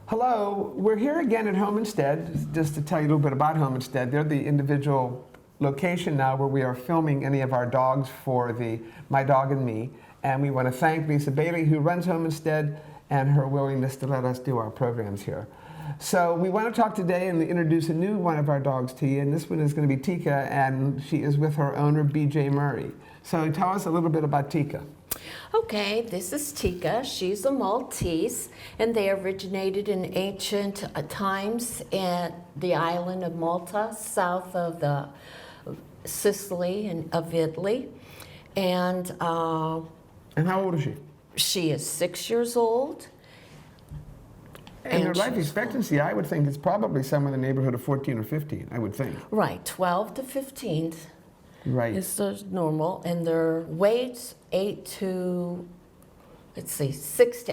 Hello, we're here again at Home Instead. Just to tell you a little bit about Home Instead, they're the individual location now where we are filming any of our dogs for the My Dog and Me. And we want to thank Lisa Bailey, who runs Home Instead, and her willingness to let us do our programs here. So we want to talk today and introduce a new one of our dogs to you, and this one is going to be Tika, and she is with her owner, B.J. Murray. So tell us a little bit about Tika. Okay, this is Tika. She's a Maltese, and they originated in ancient times at the island of Malta, south of the Sicily and of Italy. And how old is she? She is 6 years old. And her life expectancy, I would think, is probably somewhere in the neighborhood of 14 or 15, I would think. Right, 12 to 15 right. is the normal, and their weights 6 to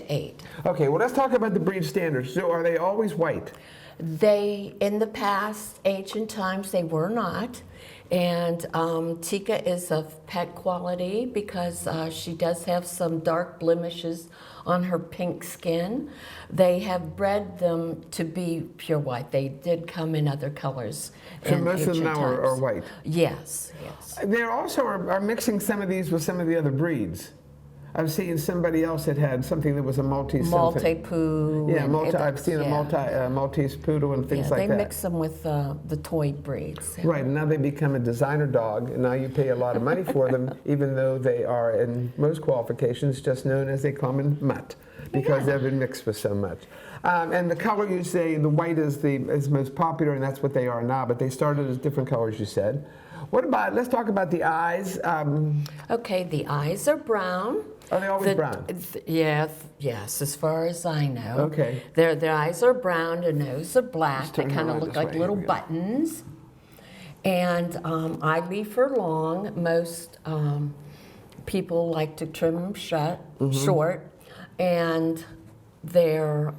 8. Okay, well, let's talk about the breed standards. So are they always white? They, in the past, ancient times, they were not. And Tika is of pet quality because she does have some dark blemishes on her pink skin. They have bred them to be pure white. They did come in other colors. So most of them now are white? Yes, yes. They also are mixing some of these with some of the other breeds. I've seen somebody else that had something that was a Maltese Maltipoo. Yeah, I've seen a Maltese poodle and things like that. They mix them with the toy breeds. Right, and now they become a designer dog, and now you pay a lot of money for them, even though they are, in most qualifications, just known as a common mutt, because they've been mixed with so much. And the color, you say, the white is most popular, and that's what they are now, but they started as different colors, you said. What about, let's talk about the eyes. Okay, the eyes are brown. Are they always brown? Yes, as far as I know. Okay. Their eyes are brown, their nose are black. They kind of look like little buttons. And I leave her long. Most people like to trim them short. And their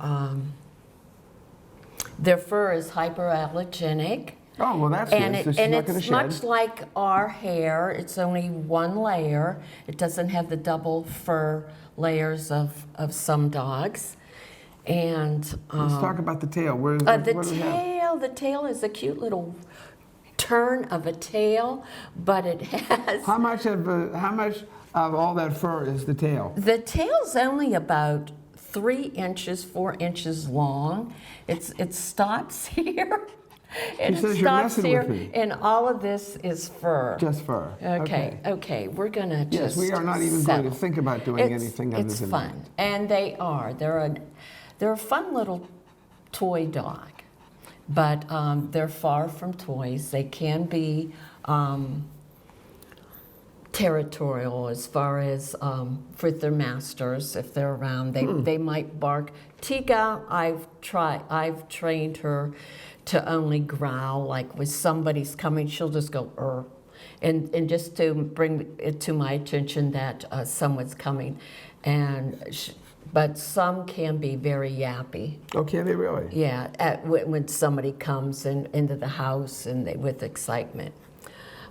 fur is hyperallergenic. Oh, well, that's good. So And it's much like our hair. It's only one layer. It doesn't have the double fur layers of some dogs. And let's talk about the tail. The tail is a cute little turn of a tail, but it has... How much of all that fur is the tail? The tail's only about 3 inches, 4 inches long. It stops here. And it stops here, and all of this is fur. Just fur. Okay. We're gonna just. Yes, we are not even going to think about doing anything other than It's fun, and they are. They're a fun little toy dog, but they're far from toys. They can be territorial as far as for their masters. If they're around, they might bark. Tika, I've trained her to only growl. Like when somebody's coming, she'll just go "er," and just to bring it to my attention that someone's coming. But some can be very yappy. Oh, can they really? Yeah, when somebody comes into the house and with excitement.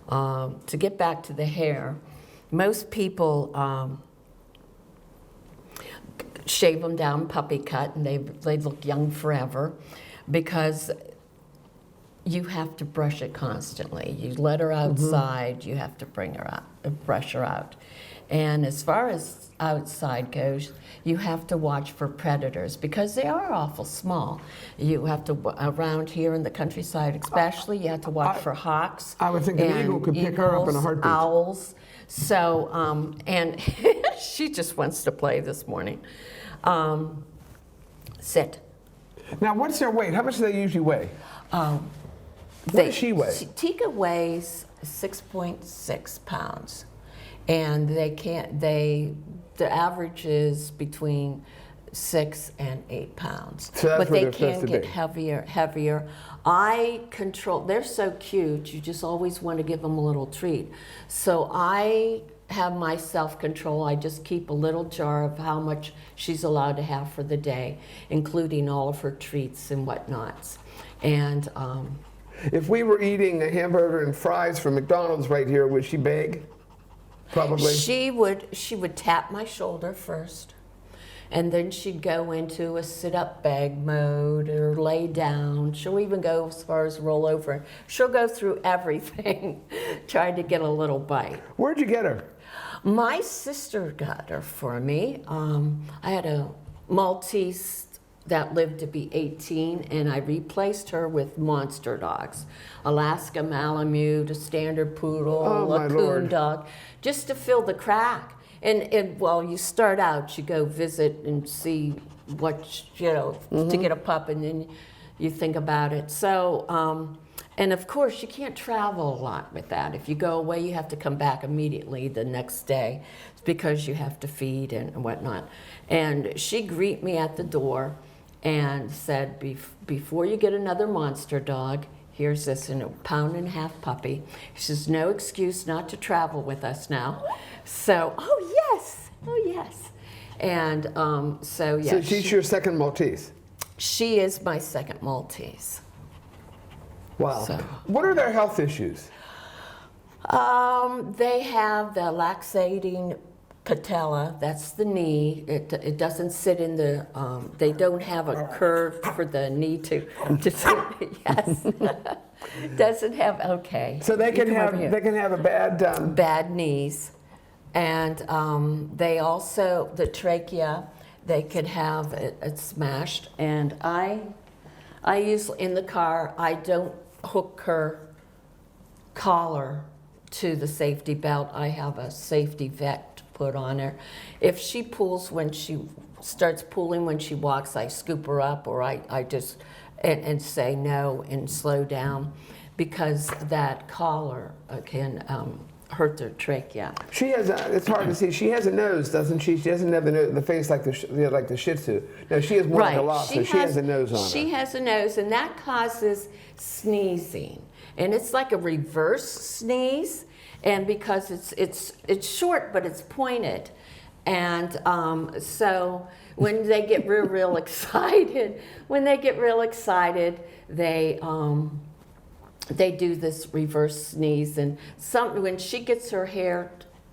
To get back to the hair, most people shave them down puppy cut, and they look young forever, because you have to brush it constantly. You let her outside, you have to bring her out, brush her out. And as far as outside goes, you have to watch for predators because they are awful small. You have to, around here in the countryside especially, you have to watch for hawks. I would think an eagle could pick her up in a heartbeat. Owls. So, and she just wants to play this morning. Sit. Now, what's their weight? How much do they usually weigh? What does she weigh? Tika weighs 6.6 pounds. And the average is between 6 and 8 pounds. So that's but where they they're supposed can to get be. heavier. I control, they're so cute, you just always want to give them a little treat. So I have my self-control. I just keep a little jar of how much she's allowed to have for the day, including all of her treats and whatnots. And if we were eating a hamburger and fries from McDonald's right here, would she beg? Probably. She would tap my shoulder first, And then she'd go into a sit-up bag mode or lay down. She'll even go as far as roll over. She'll go through everything trying to get a little bite. Where'd you get her? My sister got her for me. I had a Maltese that lived to be 18, and I replaced her with monster dogs. Alaska Malamute, a standard poodle, Oh, a my coon Lord. dog, just to fill the crack. And well, you start out, you go visit and see what, to get a pup, and then you think about it. So, and of course, you can't travel a lot with that. If you go away, you have to come back immediately the next day. It's because you have to feed and whatnot. And she'd greet me at the door and said, before you get another monster dog, here's this in a 1.5 pound puppy. She says, no excuse not to travel with us now. So, oh yes. And so, yeah. So she's your second Maltese. She is my second Maltese. Wow. So. What are their health issues? They have the laxating patella, that's the knee. It doesn't sit in the, they don't have a curve for the knee to sit, yes. Doesn't have, okay. So they can have a bad Bad knees. And they also, the trachea, they could have it smashed. And I usually, in the car, I don't hook her collar to the safety belt. I have a safety vet put on her. If she pulls when she starts pulling when she walks, I scoop her up, or I just and say no and slow down, because that collar can hurt their trachea. She has it's hard to see. She has a nose, doesn't she? She doesn't have the face like the Shih Tzu. No, she has more like a Lhasa. She has a nose on her. She has a nose, and that causes sneezing, and it's like a reverse sneeze. And because it's short, but it's pointed. And so when they get real excited, they do this reverse sneeze. And when she gets her hair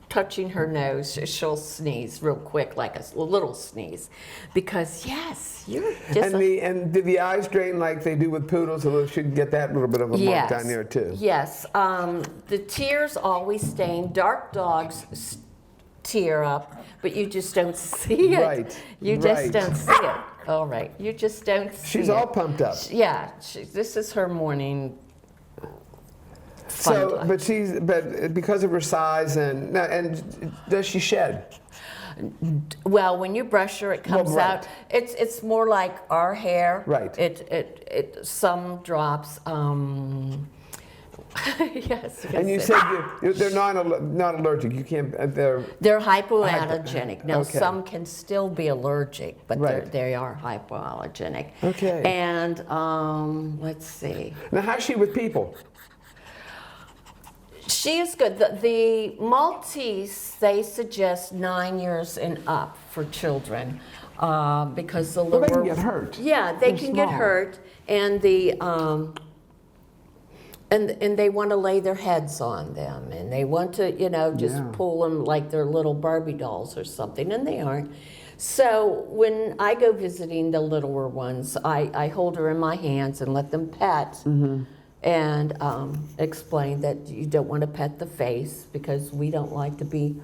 touching her nose, she'll sneeze real quick, like a little sneeze. Because yes, you're just and do the eyes drain like they do with poodles, so she can get that little bit of a mark down there too? Yes. The tears always stain. Dark dogs tear up, but you just don't see it. Right. You just don't see it. All right. You just don't see it. She's all pumped up. Yeah. This is her morning. So, but because of her size and does she shed? Well, when you brush her, it comes out. It's more like our hair. Right. It some drops. Yes. And you said they're not allergic. You can't. They're hypoallergenic. Now, okay. some can still be allergic, but they are hypoallergenic. Okay. And let's see. Now, how's she with people? She is good. The Maltese, they suggest 9 years and up for children, because the Well, they can get hurt. Yeah, they can get small. hurt, and and they want to lay their heads on them, and they want to, just pull them like they're little Barbie dolls or something, and they aren't. So when I go visiting the littler ones, I hold her in my hands and let them pet. Mm-hmm. And explain that you don't want to pet the face, because we don't like to be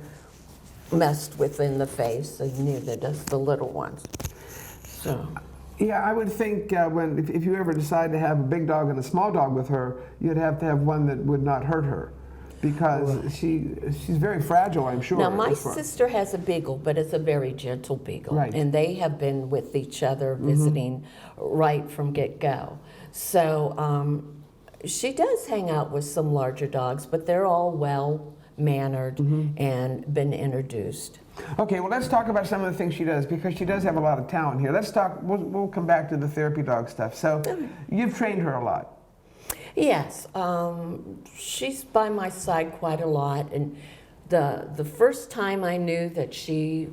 messed with in the face, and neither does the little ones. So. Yeah, I would think if you ever decide to have a big dog and a small dog with her, you'd have to have one that would not hurt her, because she's very fragile, I'm sure. Now, my sister has a beagle, but it's a very gentle beagle. Right. And they have been with each other visiting right from get-go. So she does hang out with some larger dogs, but they're all well-mannered and been introduced. Okay, well, let's talk about some of the things she does, because she does have a lot of talent here. Let's talk, we'll come back to the therapy dog stuff. So you've trained her a lot. Yes, she's by my side quite a lot, and the first time I knew that she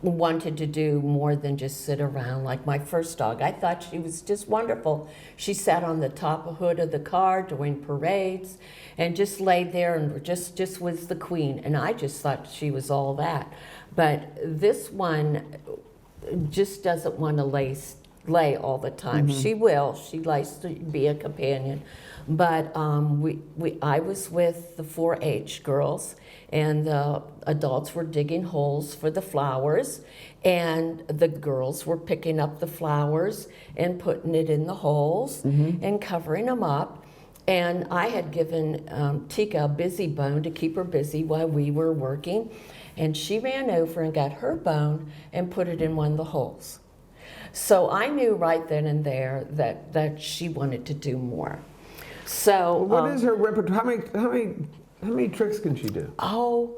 wanted to do more than just sit around. Like my first dog, I thought she was just wonderful. She sat on the top of hood of the car during parades and just laid there and just was the queen. And I just thought she was all that. But this one just doesn't want to lay all the time. She will. She likes to be a companion. But I was with the 4-H girls, and the adults were digging holes for the flowers, and the girls were picking up the flowers and putting it in the holes and covering them up. And I had given Tika a busy bone to keep her busy while we were working, and she ran over and got her bone and put it in one of the holes. So I knew right then and there that she wanted to do more. So what is her repertoire? How many tricks can she do? Oh,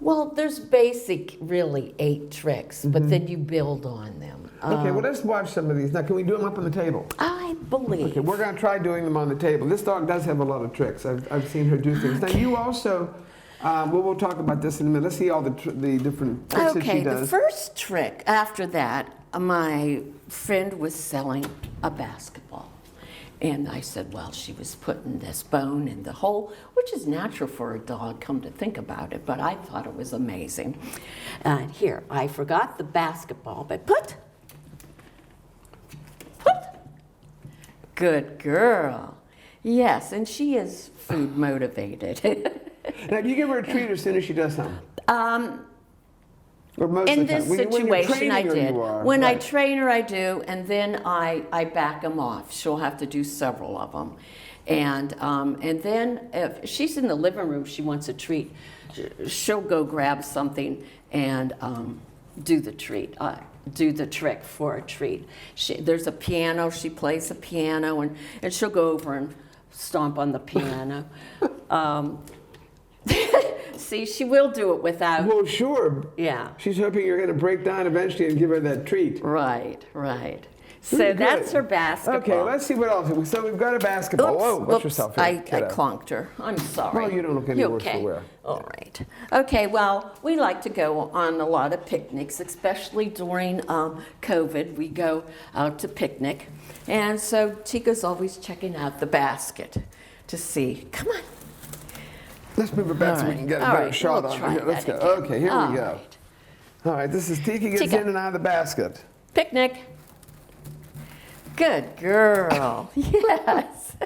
well, there's basic, really 8 tricks, but then you build on them. Okay, well, let's watch some of these. Now, can we do them up on the table? I believe. Okay, we're going to try doing them on the table. This dog does have a lot of tricks. I've seen her do things. Now, you also, we'll talk about this in a minute. Let's see all the different tricks that she does. The first trick after that, my friend was selling a basketball. And I said, well, she was putting this bone in the hole, which is natural for a dog, come to think about it, but I thought it was amazing. Here, I forgot the basketball, but put. Good girl. Yes, and she is food motivated. Now, do you give her a treat as soon as she does something? Or most In of the this time? situation, I did. When I right. train her, I do, and then I back them off. She'll have to do several of them. And then if she's in the living room, she wants a treat, she'll go grab something and do the treat. Do the trick for a treat. There's a piano, she plays the piano, and she'll go over and stomp on the piano. See, she will do it without. Well, sure. Yeah. She's hoping you're going to break down eventually and give her that treat. Right. So Good. that's her basketball. Okay, let's see what else. So we've got a basketball. Whoa, watch yourself here. I Kiddo. clonked her. I'm sorry. Well, you don't look any You worse okay? for wear. All right. Okay, well, we like to go on a lot of picnics, especially during COVID. We go out to picnic. And so Tika's always checking out the basket to see. Come on. Let's move it back so we can get a better shot on it. Let's go. Okay, here we go. Right. All right, this is Tika gets Tika. in and out of the basket. Picnic. Good girl. Yes.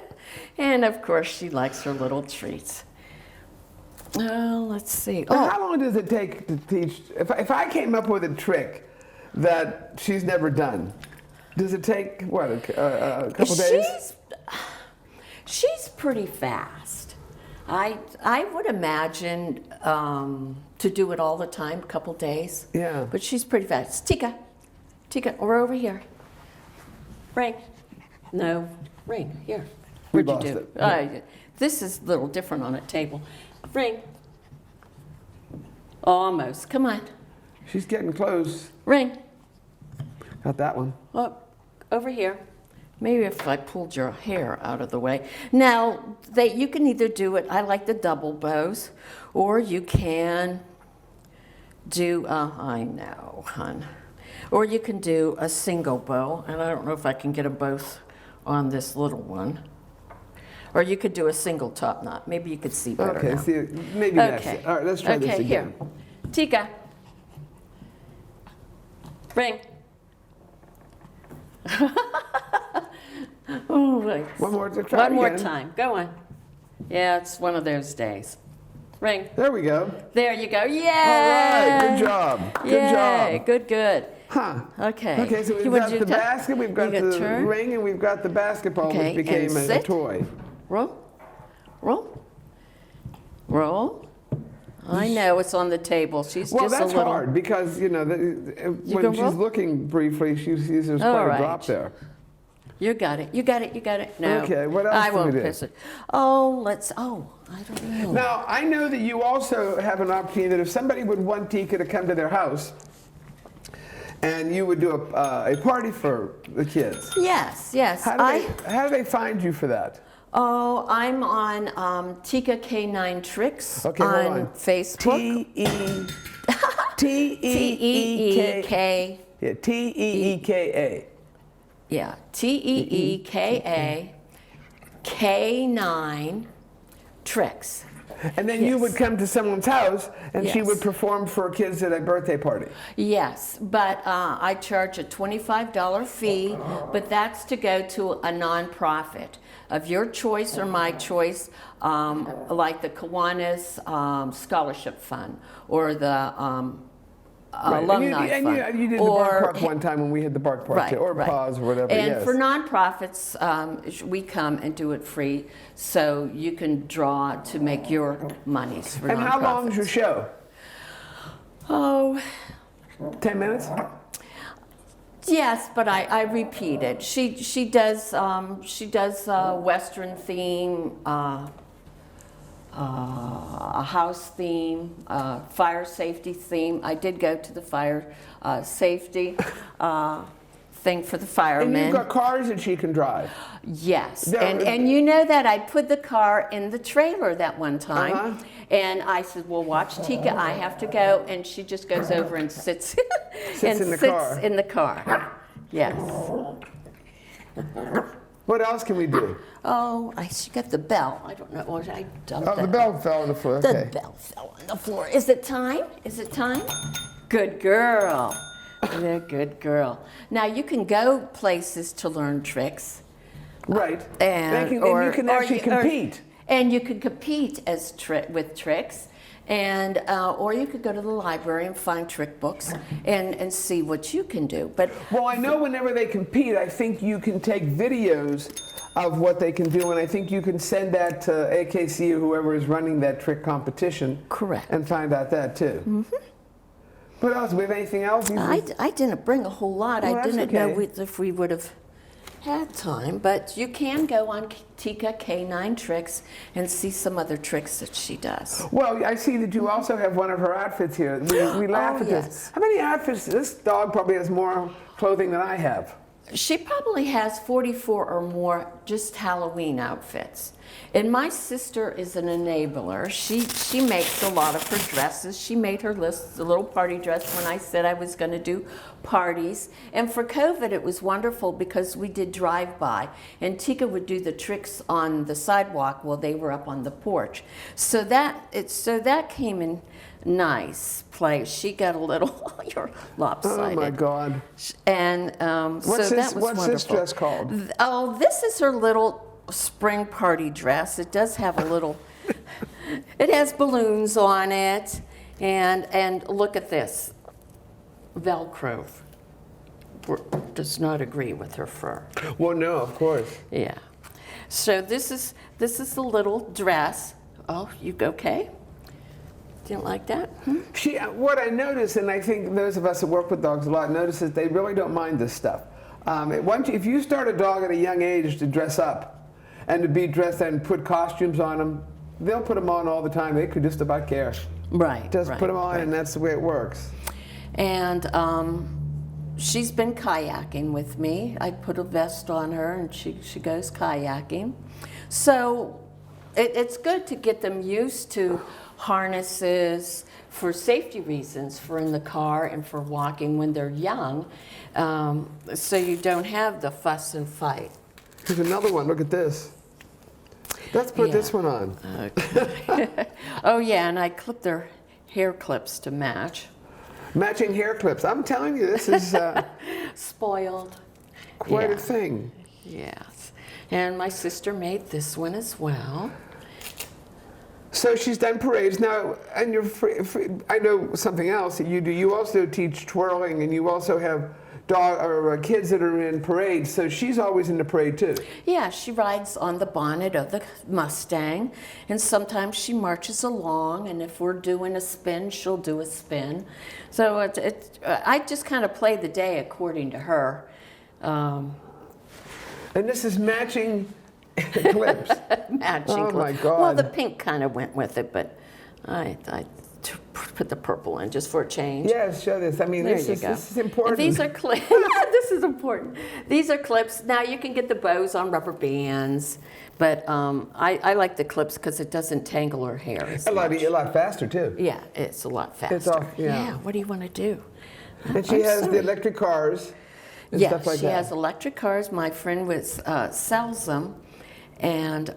And of course, she likes her little treats. Oh, let's see. Now, how long does it take to teach? If I came up with a trick that she's never done, does it take, what, a couple days? She's pretty fast. I would imagine to do it all the time, a couple days. Yeah. But she's pretty fast. Tika, we're over here. Ring. No, ring. Here. We What'd you lost do? it. This is a little different on a table. Ring. Almost. Come on. She's getting close. Ring. Got that one. Oh, over here. Maybe if I pulled your hair out of the way. Now, you can either do it, I like the double bows, or you can do, I know, hon. Or you can do a single bow, and I don't know if I can get them both on this little one. Or you could do a single top knot. Maybe you could see better Okay, now. see, maybe next. All right, let's try this again. Here. Tika. Ring. Oh, wait. One more, try One it more again. time. Go on. Yeah, it's one of those days. Ring. There we go. There you go. Yeah. All right, good job. Good job. Good. Huh. Okay. Okay, so we've You want got to the do basket, we've got you the turn. ring, and we've got the basketball, Okay, which became and a sit. toy. Roll. I know it's on the table. She's Well, just that's a little. hard because, you know, when can she's roll? looking briefly, she sees there's All quite a right. drop there. You got it. No. Okay, what else I do we won't do? piss it. I don't know. Now, I know that you also have an opportunity that if somebody would want Tika to come to their house, and you would do a party for the kids. Yes. How do they find you for that? Oh, I'm on Tika K9 Tricks Okay, hold on on. Facebook. T-E-E-K. Yeah, T-E-E-K-A. Yeah, T-E-E-K-A, K9 tricks. And then you would come to someone's house and she Yes. would perform for kids at a birthday party. Yes, but I charge a $25 fee, but that's to go to a nonprofit of your choice or my choice, like the Kiwanis Scholarship Fund or the Right. Alumni and Fund. you did the bark park one time when we had the bark park, Right, too, or right. pause or whatever. And yes. for nonprofits, we come and do it free, so you can draw to make your monies for And nonprofits. how long is your show? Oh, 10 minutes? yes, but I repeat it. She does Western theme, a house theme, fire safety theme. I did go to the fire safety thing for the firemen. And you've got cars that she can drive. Yes, No, and you know that I put the car in the trailer that one time, Uh-huh. and I said, "Well, watch Tika, I have to go," and she just goes over and sits Sits in the car. in the car. Yes. What else can we do? Oh, she got the bell. I don't know. Or I dumped Oh, the it. bell fell on the floor. The Okay. bell fell on the floor. Is it time? Is it time? Good girl. You're a good girl. Now you can go places to learn tricks. Right. And, you can actually compete. And you could compete as with tricks, and or you could go to the library and find trick books and see what you can do. But Well, I know whenever they compete, I think you can take videos of what they can do, and I think you can send that to AKC or whoever is running that trick competition. Correct. And find out that too. Mm-hmm. What else? Do we have anything else? I didn't bring a whole lot. Well, I that's didn't know okay. if we would have had time, but you can go on Tika K9 Tricks and see some other tricks that she does. Well, I see that you also have one of her outfits here. We laugh Oh, at yes. this. How many outfits? This dog probably has more clothing than I have. She probably has 44 or more just Halloween outfits. And my sister is an enabler. She makes a lot of her dresses. She made her list, the little party dress, when I said I was going to do parties. And for COVID, it was wonderful because we did drive-by. And Tika would do the tricks on the sidewalk while they were up on the porch. So that came in nice place. She got a little, you're lopsided. Oh my God. And so that was What's wonderful. this dress called? Oh, this is her little spring party dress. It does have a little, it has balloons on it. And look at this. Velcro does not agree with her fur. Well, no, of course. Yeah. So this is the little dress. Oh, you okay? Didn't like that? What I notice, and I think those of us that work with dogs a lot notice, is they really don't mind this stuff. If you start a dog at a young age to dress up and to be dressed and put costumes on them, they'll put them on all the time. They could just about care. Right. Just right, put them on, right. and that's the way it works. And she's been kayaking with me. I put a vest on her, and she goes kayaking. So it's good to get them used to harnesses for safety reasons, for in the car and for walking when they're young, so you don't have the fuss and fight. Here's another one. Look at this. Let's put Yeah. this one on. Okay. Oh yeah, and I clipped their hair clips to match. Matching hair clips. I'm telling you, this is Spoiled. quite Yeah. a thing. Yes. And my sister made this one as well. So she's done parades now, and I know something else that you do. You also teach twirling, and you also have kids that are in parades. So she's always in the parade too. Yeah, she rides on the bonnet of the Mustang, and sometimes she marches along, and if we're doing a spin, she'll do a spin. So I just kind of play the day according to her. And this is matching clips. Matching Oh, my clothes. God. Well, the pink kind of went with it, but I to put the purple in just for a change. Yes, show this. I mean, There this you is, go. this is important. And these are clips. This is important. These are clips. Now you can get the bows on rubber bands, but I like the clips because it doesn't tangle her hair as a much. lot faster, too. Yeah, it's a lot faster. It's off, yeah. Yeah, what do you want to do? And she I'm has sorry. the electric cars and Yes, stuff like she that. has electric cars. My friend sells them, and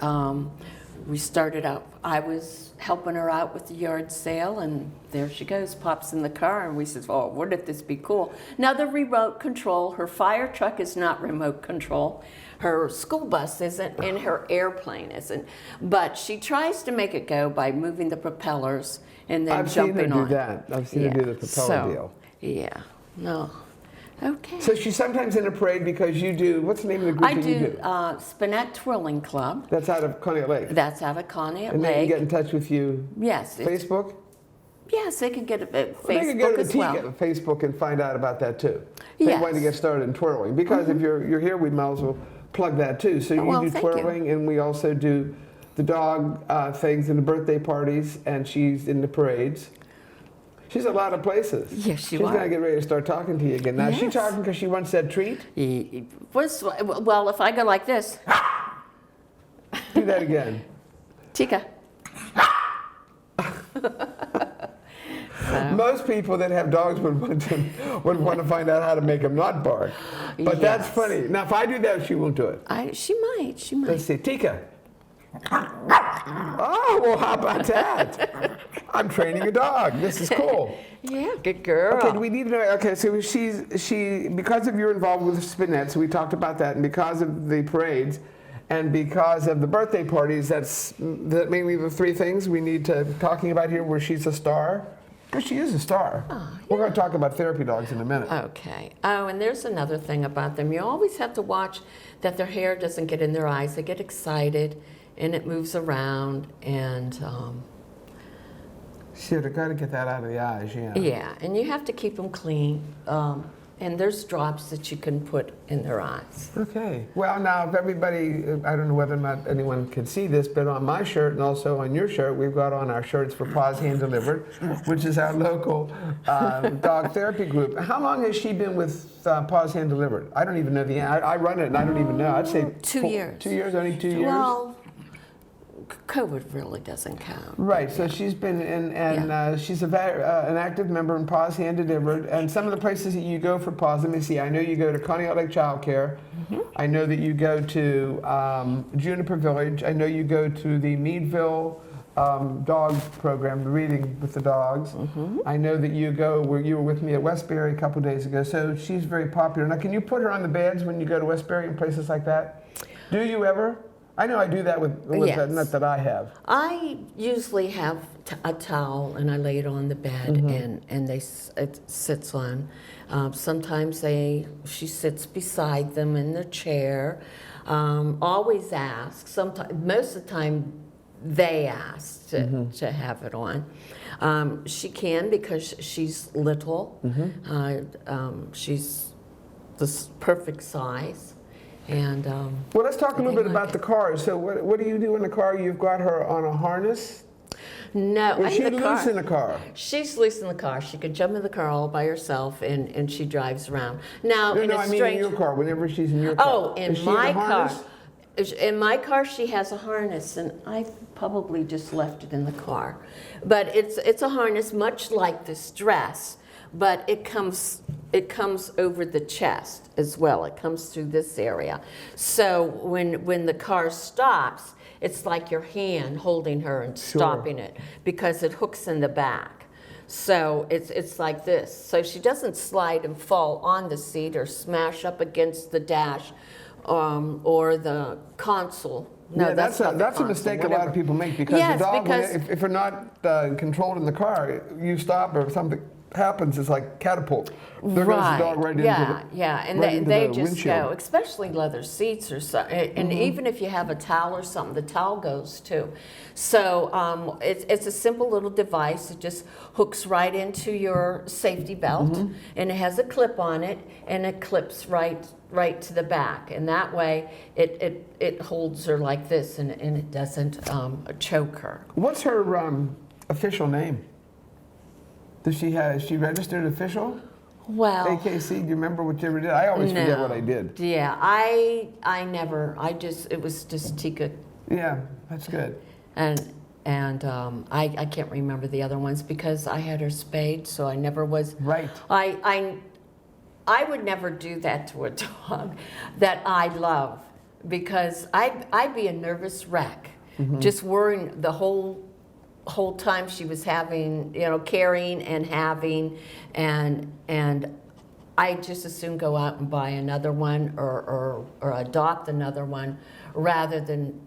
we started out. I was helping her out with the yard sale, and there she goes, pops in the car, and we said, "Oh, wouldn't this be cool?" Now the remote control. Her fire truck is not remote control. Her school bus isn't, and her airplane isn't. But she tries to make it go by moving the propellers and then I've seen her jumping do on. that. I've seen her do the propeller deal. Yeah. No. Okay. So she's sometimes in a parade because you do, what's the name of the group I that you do do? Spinet Twirling Club. That's out of Conneaut Lake. That's out of Conneaut And they can Lake. get in touch with you. Yes. Facebook? Yes, they can get it at They can go Facebook to as the well. Facebook and find out about that too. They Yes. want to get started in twirling. Because if you're here, we might as well plug that too. So you Well, do thank you. twirling, and we also do the dog things and the birthday parties, and she's in the parades. She's a lot of places. Yes, She's you are. going to get ready to start talking to you again. Now, is she Yes. talking because she once said treat? Well, if I go like this, Do that again. Tika. Most people that have dogs would want to find out how to make them not bark. But that's Yes. funny. Now, if I do that, she won't do it. She might. Let's see. Tika. Oh, well, how about that? I'm training a dog. This is cool. Yeah, good girl. Okay, we need to know. Okay, so she because of your involvement with Spinet, so we talked about that, and because of the parades, and because of the birthday parties, that mainly the three things we need to talking about here, where she's a star. Because she is a star. Oh, We're going to talk about therapy dogs in a minute. Okay. Oh, and there's another thing about them. You always have to watch that their hair doesn't get in their eyes. They get excited, and it moves around, and Shit, I got to get that out of the eyes, yeah. yeah, and you have to keep them clean. And there's drops that you can put in their eyes. Okay. Well, now, if everybody, I don't know whether or not anyone can see this, but on my shirt and also on your shirt, we've got on our shirts for Paws Hand Delivered, which is our local dog therapy group. How long has she been with Paws Hand Delivered? I don't even know the answer. I run it and I don't even know. I'd say 2 years. 2 years, only 2 years? Well, COVID really doesn't count. Right, so she's been in, and she's an active member in Paws Hand Delivered. And some of the places that you go for paws, let me see, I know you go to Conneaut Lake Child Care. I know that you go to Juniper Village. I know you go to the Meadville dog program, the reading with the dogs. I know that you go where you were with me at Westbury a couple days ago. So she's very popular. Now, can you put her on the beds when you go to Westbury and places like that? Do you ever? I know I do that with Yes. not that I have. I usually have a towel and I lay it on the bed and it sits on. Sometimes she sits beside them in the chair. Always ask. Sometimes, most of the time, they ask to have it on. She can because she's little. She's the perfect size. And Well, let's talk a little bit like about it. the car. So what do you do in the car? You've got her on a harness? no, Or is she in the loose car. in the car? She's loose in the car. She could jump in the car all by herself, and she drives around. Now, in No, a I mean in strange. your car, whenever she's in your car. Oh, in Is she in a my car. harness? In my car, she has a harness, and I probably just left it in the car. But it's a harness, much like this dress, but it comes over the chest as well. It comes through this area. So when the car stops, it's like your hand holding her and stopping it because it hooks in the back. So it's like this. So she doesn't slide and fall on the seat or smash up against the dash or the console. No, Yeah, that's not the that's a console, mistake a lot whatever. of people make because Yes, the dog, because- if they're not controlled in the car, you stop or something happens, it's like catapult. There goes the dog right into and right into they the just windshield. go, especially leather seats or so, and even if you have a towel or something, the towel goes too. So it's a simple little device. It just hooks right into your safety belt, and it has a clip on it, and it clips right to the back, and that way it holds her like this, and it doesn't choke her. What's her official name? Does she have? Is she registered official? Well, AKC. Do you remember what you ever did? I always forget what I did. Yeah, I never. It was just Tika, Yeah, that's good. and I can't remember the other ones because I had her spayed, so I never was. Right. I would never do that to a dog that I love because I'd be a nervous wreck, just worrying the whole time she was having, carrying and having, and I just as soon go out and buy another one or adopt another one rather than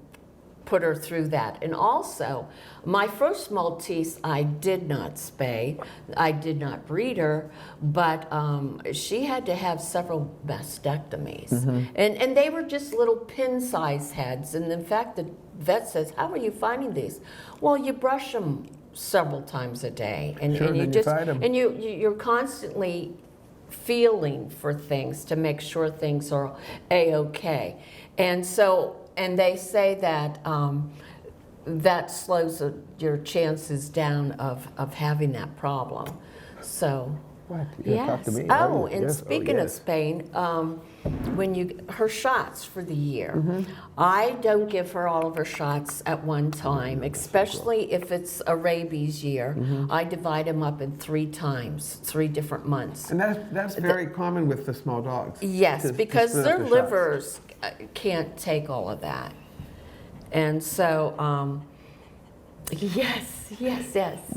put her through that. And also, my first Maltese, I did not spay, I did not breed her, but she had to have several mastectomies. And they were just little pin-sized heads. And in fact, the vet says, "How are you finding these?" Well, you brush them several times a day. And, Sure, and you then you just, find 'em. and you're constantly feeling for things to make sure things are A-okay. And they say that that slows your chances down of having that problem. So, What? You gotta talk to yes. me. Oh, and yes. speaking yes. of Spain, her shots for the year, I don't give her all of her shots at one time, especially if it's a rabies year. I divide them up in 3 times, 3 different months. And that's very common with the small dogs. Yes, to because split up their the shots. livers can't take all of that. And so, yes.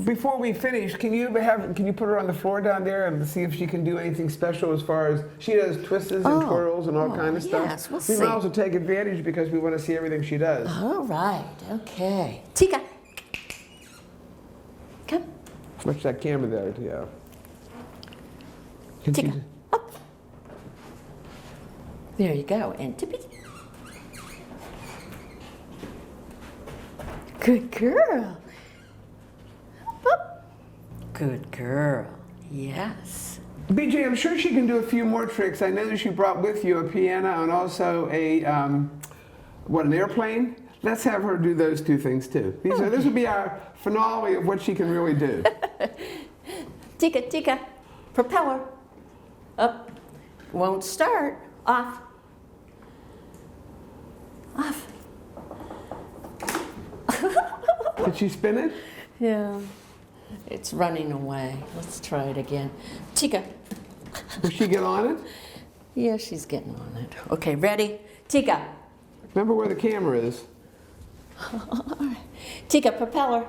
Before we finish, can you put her on the floor down there and see if she can do anything special as far as she does twists and twirls and all kind of stuff? Yes, we'll we see. might also take advantage because we want to see everything she does. All right, okay. Tika, come. Watch that camera there, yeah. Can Tika, she- up. There you go, and tippy. Good girl. Up, up. Good girl. Yes. BJ, I'm sure she can do a few more tricks. I know that you brought with you a piano and also an airplane. Let's have her do those 2 things too. This would be our finale of what she can really do. Tika, propeller. Up. Won't start. Off. Off. Did she spin it? Yeah. It's running away. Let's try it again. Tika. Will she get on it? Yeah, she's getting on it. Okay, ready? Tika. Remember where the camera is. Tika, propeller.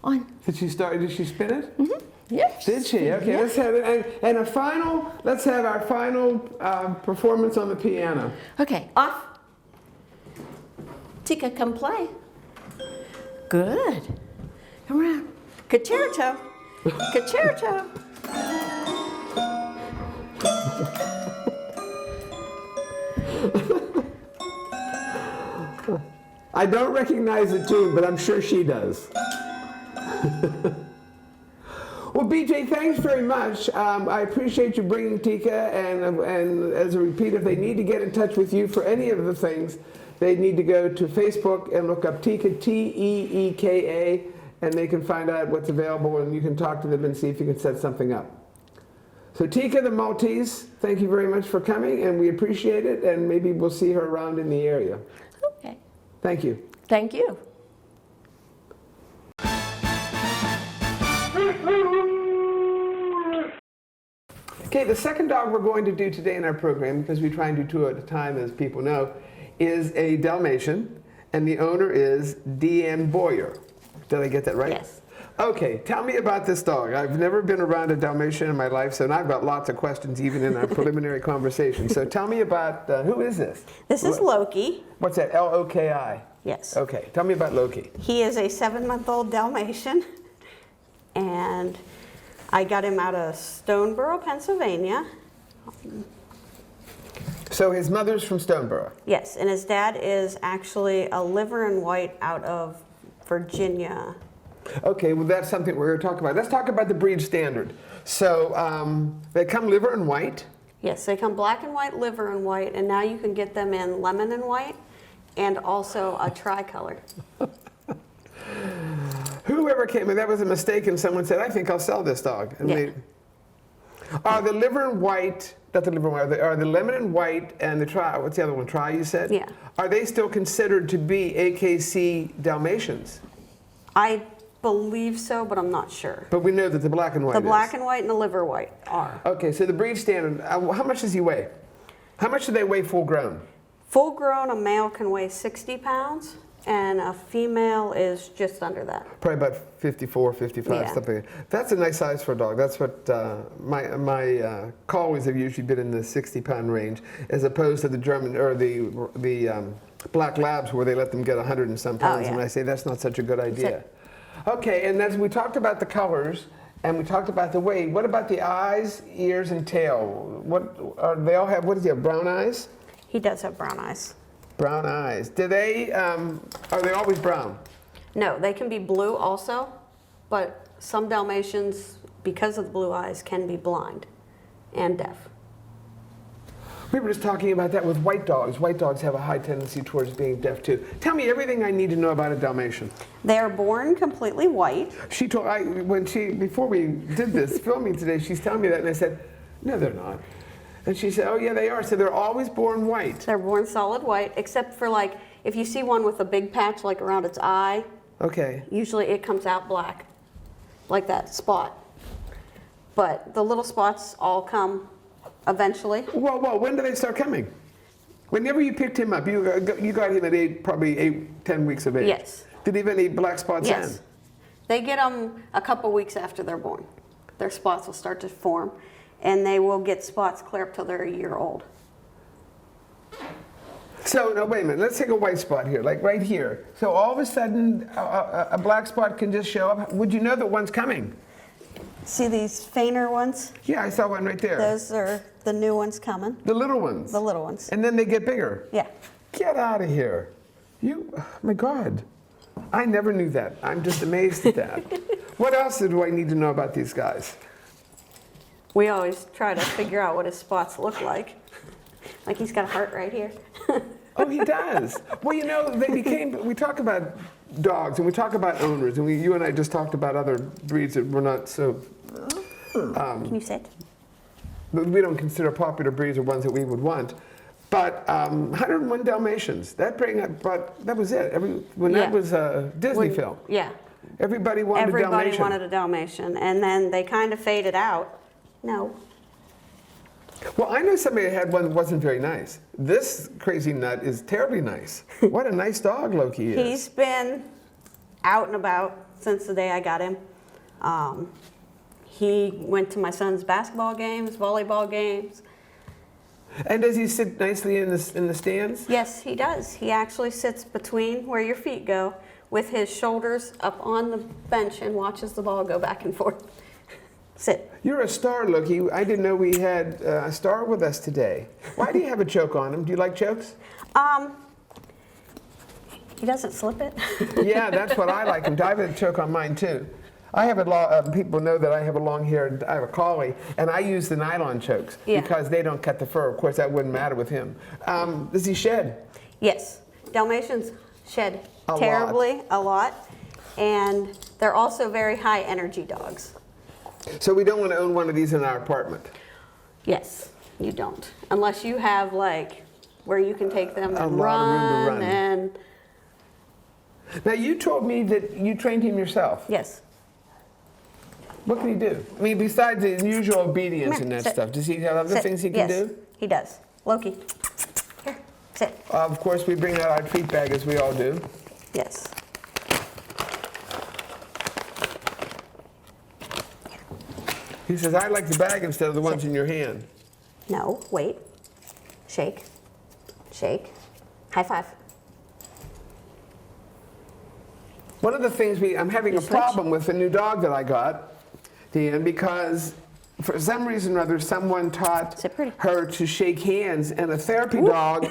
On. Did she spin it? Yes. Did she? Okay, Yeah. let's have it. And let's have our final performance on the piano. Okay, off. Tika, come play. Good. Come around. Concerto. Concerto. I don't recognize the tune, but I'm sure she does. Well, BJ, thanks very much. I appreciate you bringing Tika, and as a repeat, if they need to get in touch with you for any of the things, they need to go to Facebook and look up Tika, Teeka, and they can find out what's available, and you can talk to them and see if you can set something up. So Tika the Maltese, thank you very much for coming, and we appreciate it, and maybe we'll see her around in the area. Okay. Thank you. Thank you. Okay, the second dog we're going to do today in our program, because we try and do 2 at a time, as people know, is a Dalmatian, and the owner is Deanne Boyer. Did I get that right? Yes. Okay, tell me about this dog. I've never been around a Dalmatian in my life, so I've got lots of questions even in our preliminary conversation. So tell me about, who is this? This is Loki. What's that, L-O-K-I? Yes. Okay, tell me about Loki. He is a 7-month-old Dalmatian, and I got him out of Stoneboro, Pennsylvania. So his mother's from Stoneboro. Yes, and his dad is actually a liver and white out of Virginia. Okay, well that's something we're going to talk about. Let's talk about the breed standard. So they come liver and white. Yes, they come black and white, liver and white, and now you can get them in lemon and white, and also a tricolor. Whoever came, and that was a mistake, and someone said, I think I'll sell this dog. And Yeah. they, are the liver and white, not the liver and white, are the lemon and white and the tri, what's the other one, tri you said? Yeah. Are they still considered to be AKC Dalmatians? I believe so, but I'm not sure. But we know that the black and white The is. black and white and the liver white are. Okay, so the breed standard, how much does he weigh? How much do they weigh full grown? Full grown, a male can weigh 60 pounds, and a female is just under that. Probably about 54, 55, Yeah. something. That's a nice size for a dog. That's what my collies have usually been in the 60-pound range, as opposed to the German or the black labs where they let them get 100 and some pounds. yeah. And I say that's not such a good idea. Okay, and as we talked about the colors and we talked about the weight, what about the eyes, ears, and tail? What are they all have? What does he have? Brown eyes? He does have brown eyes. Brown eyes. Do they? Are they always brown? No, they can be blue also, but some Dalmatians, because of the blue eyes, can be blind and deaf. We were just talking about that with white dogs. White dogs have a high tendency towards being deaf too. Tell me everything I need to know about a Dalmatian. They are born completely white. She told before we did this filming today, she's telling me that, and I said, no, they're not. And she said, oh yeah, they are. So they're always born white. They're born solid white, except for like, if you see one with a big patch like around its eye, Okay. usually it comes out black, like that spot. But the little spots all come eventually. Well, when do they start coming? Whenever you picked him up, you got him at probably 8, 10 weeks of age. Yes. Did he have any black spots Yes. then? They get them a couple weeks after they're born. Their spots will start to form, and they will get spots clear up till they're a year old. So, no, wait a minute. Let's take a white spot here, like right here. So all of a sudden, a black spot can just show up. Would you know that one's coming? See these fainter ones? Yeah, I saw one right there. Those are the new ones coming, The little ones. the little ones. And then they get bigger. Yeah. Get out of here. Oh my God. I never knew that. I'm just amazed at that. What else do I need to know about these guys? We always try to figure out what his spots look like. Like he's got a heart right here. Oh, he does. Well, you know, we talk about dogs and we talk about owners, and you and I just talked about other breeds that we're not so, Can you sit? we don't consider popular breeds or ones that we would want. But 101 Dalmatians, that was it. When that Yeah. was a Disney When- film, Yeah. everybody wanted a Everybody Dalmatian. wanted a Dalmatian, and then they kind of faded out. No. Well, I know somebody that had one that wasn't very nice. This crazy nut is terribly nice. What a nice dog Loki is. He's been out and about since the day I got him. He went to my son's basketball games, volleyball games. And does he sit nicely in the stands? Yes, he does. He actually sits between where your feet go with his shoulders up on the bench and watches the ball go back and forth. Sit. You're a star, Loki. I didn't know we had a star with us today. Why do you have a choke on him? Do you like chokes? He doesn't slip it. Yeah, that's what I like him. I have a choke on mine too. I have people know that I have a long hair. I have a collie, and I use the nylon chokes Yeah. because they don't cut the fur. Of course, that wouldn't matter with him. Does he shed? Yes, Dalmatians shed A terribly, a lot, and they're also very high energy dogs. So we don't want to own one of these in our apartment. Yes, you don't, unless you have like where you can take them A and lot of room to run. and Now, you told me that you trained him yourself. yes. What can he do? I mean, besides the usual obedience Come and here, that sit. stuff, does he have other Sit. things he can Yes, do? he does. Loki, here, sit. Of course, we bring out our treat bag as we all do. Yes. He says, I like the bag instead of the ones in your hand. No, wait. Shake. Shake. High five. One of the things I'm having You a switch? problem with the new dog that I got, Dan, because for some reason or other, someone taught Sit pretty. her to shake hands, and a therapy dog,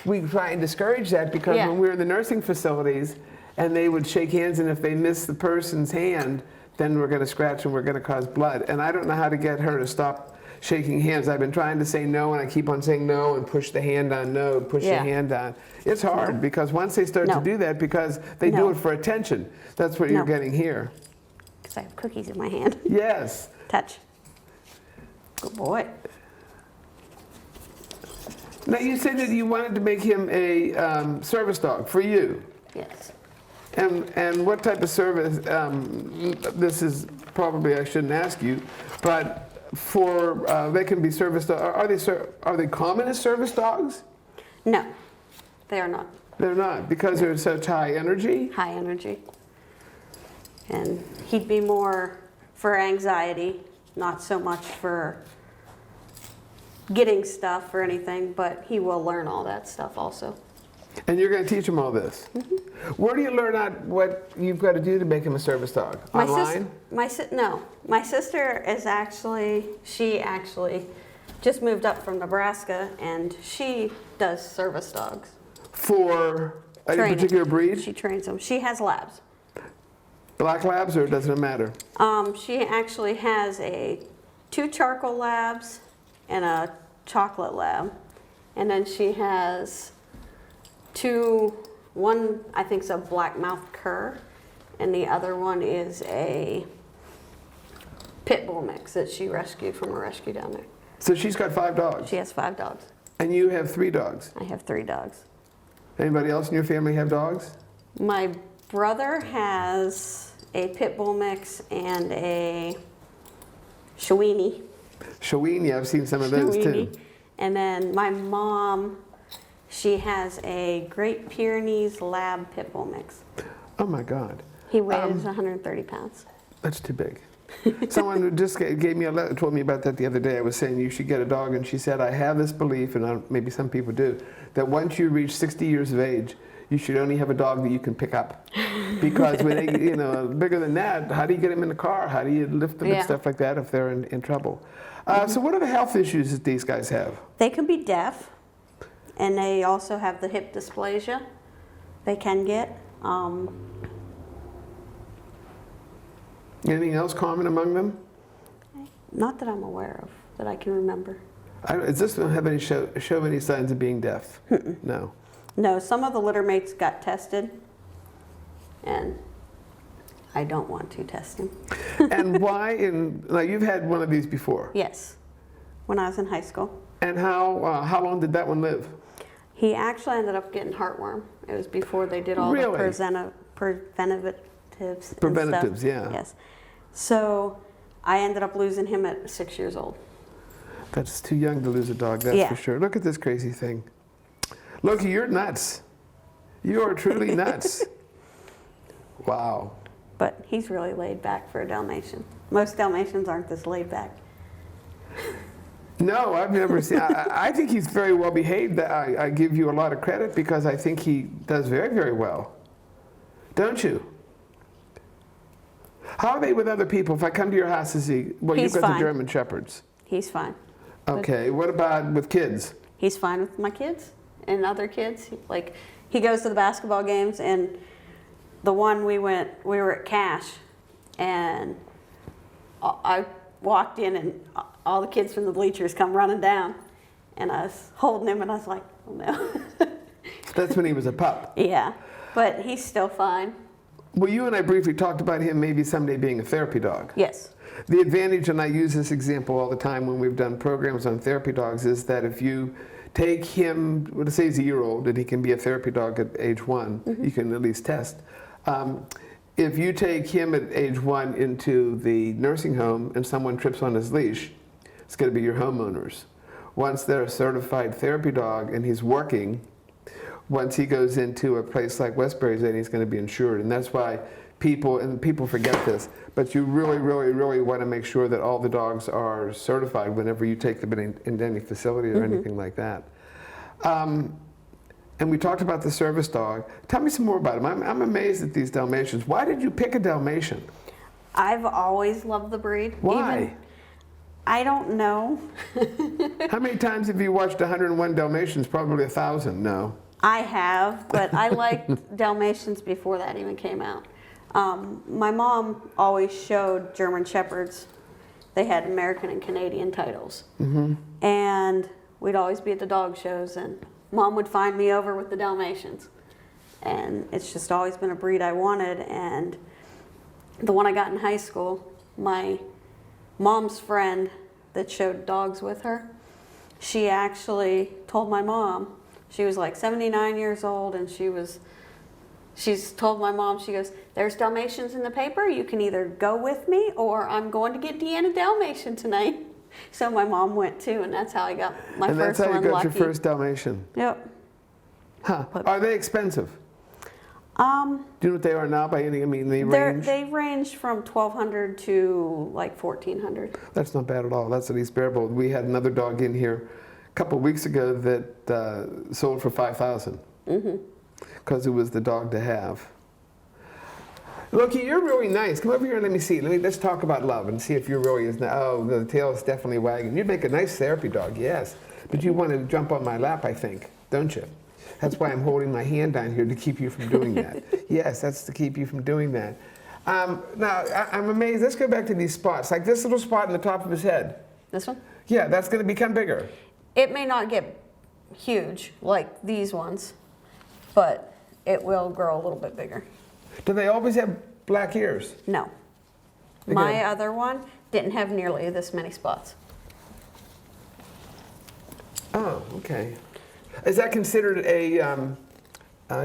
we try and discourage that because Yeah. when we were in the nursing facilities and they would shake hands, and if they missed the person's hand, then we're going to scratch and we're going to cause blood. And I don't know how to get her to stop shaking hands. I've been trying to say no, and I keep on saying no and push the hand on no, push the Yeah. hand on. It's hard because once they start No. to do that, because they do No. it for attention, that's what you're No. getting here. Because I have cookies in my hand. Yes. Touch. Good boy. Now, you said that you wanted to make him a service dog for you. Yes. And what type of service, this is probably, I shouldn't ask you, but for, they can be service dogs, are they common as service dogs? No, they are not. They're not, because they're such high energy? High energy. And he'd be more for anxiety, not so much for getting stuff or anything, but he will learn all that stuff also. And you're going to teach him all this? Where do you learn out what you've got to do to make him a service dog? Online? No, my sister is she actually just moved up from Nebraska, and she does service dogs. For any Training. particular breed? She trains them. She has labs. Black labs, or doesn't it matter? She actually has two charcoal labs and a chocolate lab, and then she has one I think is a black mouth cur, and the other one is a pit bull mix that she rescued from a rescue down there. So she's got 5 dogs? She has 5 dogs. And you have 3 dogs? I have 3 dogs. Anybody else in your family have dogs? My brother has a pit bull mix and a Shawini. Shawini, I've seen some of those too. And then my mom, she has a Great Pyrenees Lab pit bull mix. Oh my God. He weighs 130 pounds. That's too big. Someone who just gave me a letter, told me about that the other day. I was saying you should get a dog, and she said, I have this belief, and maybe some people do, that once you reach 60 years of age, you should only have a dog that you can pick up. Because when they, bigger than that, how do you get them in the car? How do you lift them and stuff like that if they're in trouble? So what are the health issues that these guys have? They can be deaf, and they also have the hip dysplasia they can get. Anything else common among them? Not that I'm aware of, that I can remember. Does this one have any show any signs of being deaf? No. No, some of the litter mates got tested, and I don't want to test him. And why? Now you've had one of these before. Yes, when I was in high school. And how long did that one live? He actually ended up getting heartworm. It was before they did all the preventatives. and Preventatives, stuff. yeah. Yes. So I ended up losing him at 6 years old. That's too young to lose a dog, that's for sure. Look at this crazy thing. Loki, you're nuts. You are truly nuts. Wow. But he's really laid back for a Dalmatian. Most Dalmatians aren't this laid back. No, I've never seen. I think he's very well behaved. I give you a lot of credit because I think he does very, very well. Don't you? How are they with other people? If I come to your house, you've got the German Shepherds. He's fine. Okay, what about with kids? He's fine with my kids and other kids. Like, he goes to the basketball games, and the one we were at Cash, and I walked in, and all the kids from the bleachers come running down, and I was holding him, and I was like, oh no. That's when he was a pup. Yeah, but he's still fine. Well, you and I briefly talked about him maybe someday being a therapy dog. Yes. The advantage, and I use this example all the time when we've done programs on therapy dogs, is that if you take him, let's say he's a year old and he can be a therapy dog at age 1, you can at least test. If you take him at age 1 into the nursing home and someone trips on his leash, it's going to be your homeowners. Once they're a certified therapy dog and he's working, once he goes into a place like Westbury's, then he's going to be insured. And that's why people forget this, but you really, really, really want to make sure that all the dogs are certified whenever you take them in any facility or anything like that. And we talked about the service dog. Tell me some more about him. I'm amazed at these Dalmatians. Why did you pick a Dalmatian? I've always loved the breed. Why? I don't know. How many times have you watched 101 Dalmatians? Probably 1,000, no. I have, but I liked Dalmatians before that even came out. My mom always showed German Shepherds, they had American and Canadian titles. And we'd always be at the dog shows, and Mom would find me over with the Dalmatians. And it's just always been a breed I wanted. And the one I got in high school, my mom's friend that showed dogs with her, she actually told my mom, she was like 79 years old, and she's told my mom, she goes, there's Dalmatians in the paper, you can either go with me or I'm going to get Deanna Dalmatian tonight. So my mom went too, and that's how I got my And first that's how one, you got Lucky. your first Dalmatian. Yep. Huh. Are they expensive? Do you know what they are now by any, I mean, they range? They range from $1,200 to like $1,400. That's not bad at all. That's at least bearable. We had another dog in here a couple of weeks ago that sold for $5,000 because it was the dog to have. Loki, you're really nice. Come over here and let me see. Let's talk about love and see if you're really is. Oh, the tail is definitely wagging. You'd make a nice therapy dog, yes. But you want to jump on my lap, I think, don't you? That's why I'm holding my hand down here to keep you from doing that. Yes, that's to keep you from doing that. Now, I'm amazed. Let's go back to these spots. Like this little spot in the top of his head. This one? Yeah, that's going to become bigger. It may not get huge like these ones, but it will grow a little bit bigger. Do they always have black ears? No. Okay. My other one didn't have nearly this many spots. Oh, okay. Is that considered a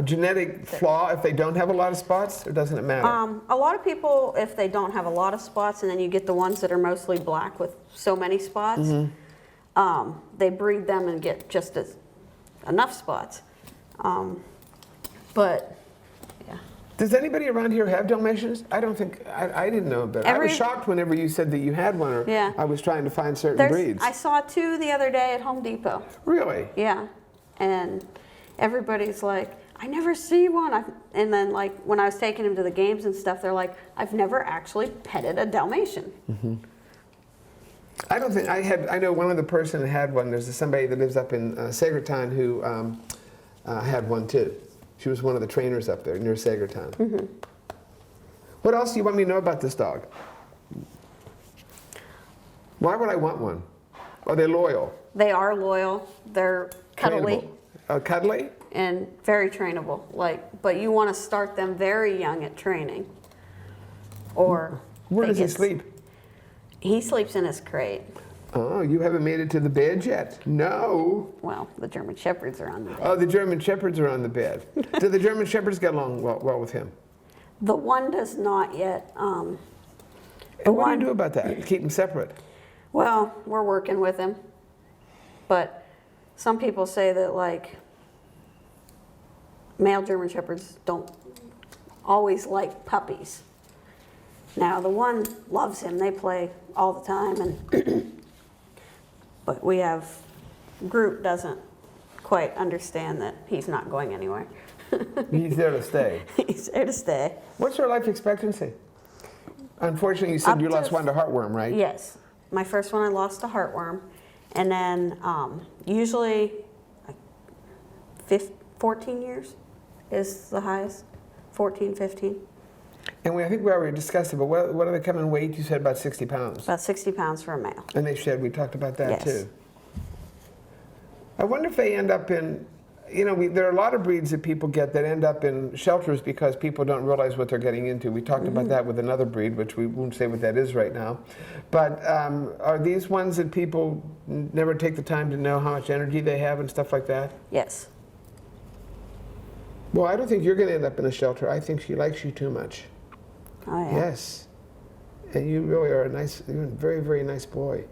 genetic flaw if they don't have a lot of spots, or doesn't it matter? A lot of people, if they don't have a lot of spots, and then you get the ones that are mostly black with so many spots, they breed them and get just enough spots. But yeah. Does anybody around here have Dalmatians? I don't think, I didn't know about it. I was shocked whenever you said that you had one, or Yeah. I was trying to find certain breeds. I saw 2 the other day at Home Depot. Really? Yeah. And everybody's like, I never see one. And then like when I was taking him to the games and stuff, they're like, I've never actually petted a Dalmatian. I don't think, I know one other person that had one. There's somebody that lives up in Sagertown who had one too. She was one of the trainers up there near Sagertown. What else do you want me to know about this dog? Why would I want one? Are they loyal? They are loyal. They're cuddly. Trainable. Cuddly? And very trainable. But you want to start them very young at training. Or Where does he sleep? He sleeps in his crate. Oh, you haven't made it to the bed yet? No. Well, the German Shepherds are on the bed. Oh, the German Shepherds are on the bed. Do the German Shepherds get along well with him? The one does not yet. And what do you do about that? Keep them separate? Well, we're working with him. But some people say that like male German Shepherds don't always like puppies. Now the one loves him. They play all the time, and but we have Groot doesn't quite understand that he's not going anywhere. He's there to stay. He's there to stay. What's your life expectancy? Unfortunately, you said Up you to lost one to heartworm, right? Yes. My first one I lost to heartworm. And then usually 14 years is the highest. 14, 15. And I think we already discussed it, but what do they come in weight? You said about 60 pounds. About 60 pounds for a male. And they shed, we talked about that Yes. too. I wonder if they end up in, there are a lot of breeds that people get that end up in shelters because people don't realize what they're getting into. We talked about that with another breed, which we won't say what that is right now. But are these ones that people never take the time to know how much energy they have and stuff like that? Yes. Well, I don't think you're going to end up in a shelter. I think she likes you too much. Oh, yeah. Yes. And you really are you're a very, very nice boy.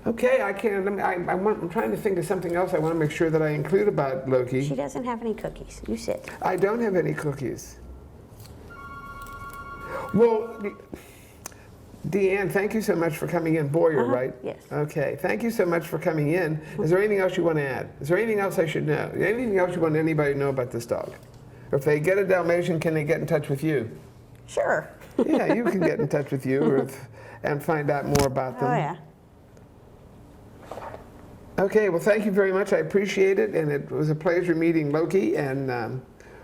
Okay, I'm trying to think of something else I want to make sure that I include about Loki. She doesn't have any cookies. You sit. I don't have any cookies. Well, Deanne, thank you so much for coming in. Boyer, right? Yes. Okay, thank you so much for coming in. Is there anything else you want to add? Is there anything else I should know? Anything else you want anybody to know about this dog? Or if they get a Dalmatian, can they get in touch with you? Sure. Yeah, you can get in touch with you and find out more about them. Oh, yeah. Okay, well, thank you very much. I appreciate it, and it was a pleasure meeting Loki, and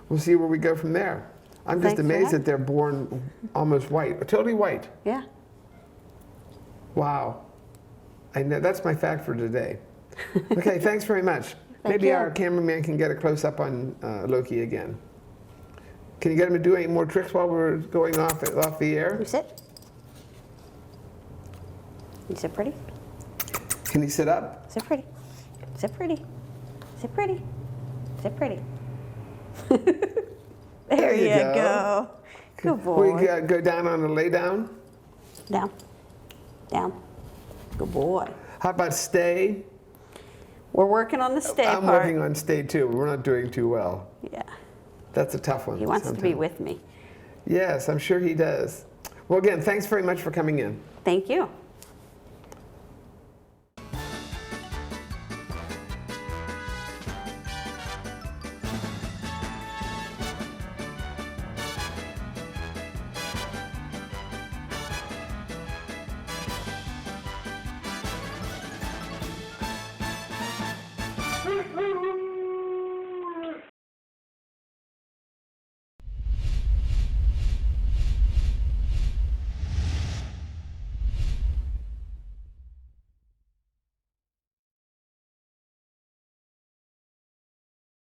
we'll see where we go from there. I'm just Thanks for amazed having that they're born almost white, totally white. Yeah. Wow. I know, that's my fact for today. Okay, thanks very much. Thank Maybe you. our cameraman can get a close-up on Loki again. Can you get him to do any more tricks while we're going off the air? You sit. You sit pretty. Can he sit up? Sit pretty. Sit pretty. Sit pretty. Sit pretty. There you you go. go. Good We boy. go down on a lay down. Down. Down. Good boy. How about stay? We're working on the stay I'm part. working on stay too. We're not doing too well. Yeah. That's a tough one. He wants to be sometimes. with me. Yes, I'm sure he does. Well, again, thanks very much for coming in. Thank you.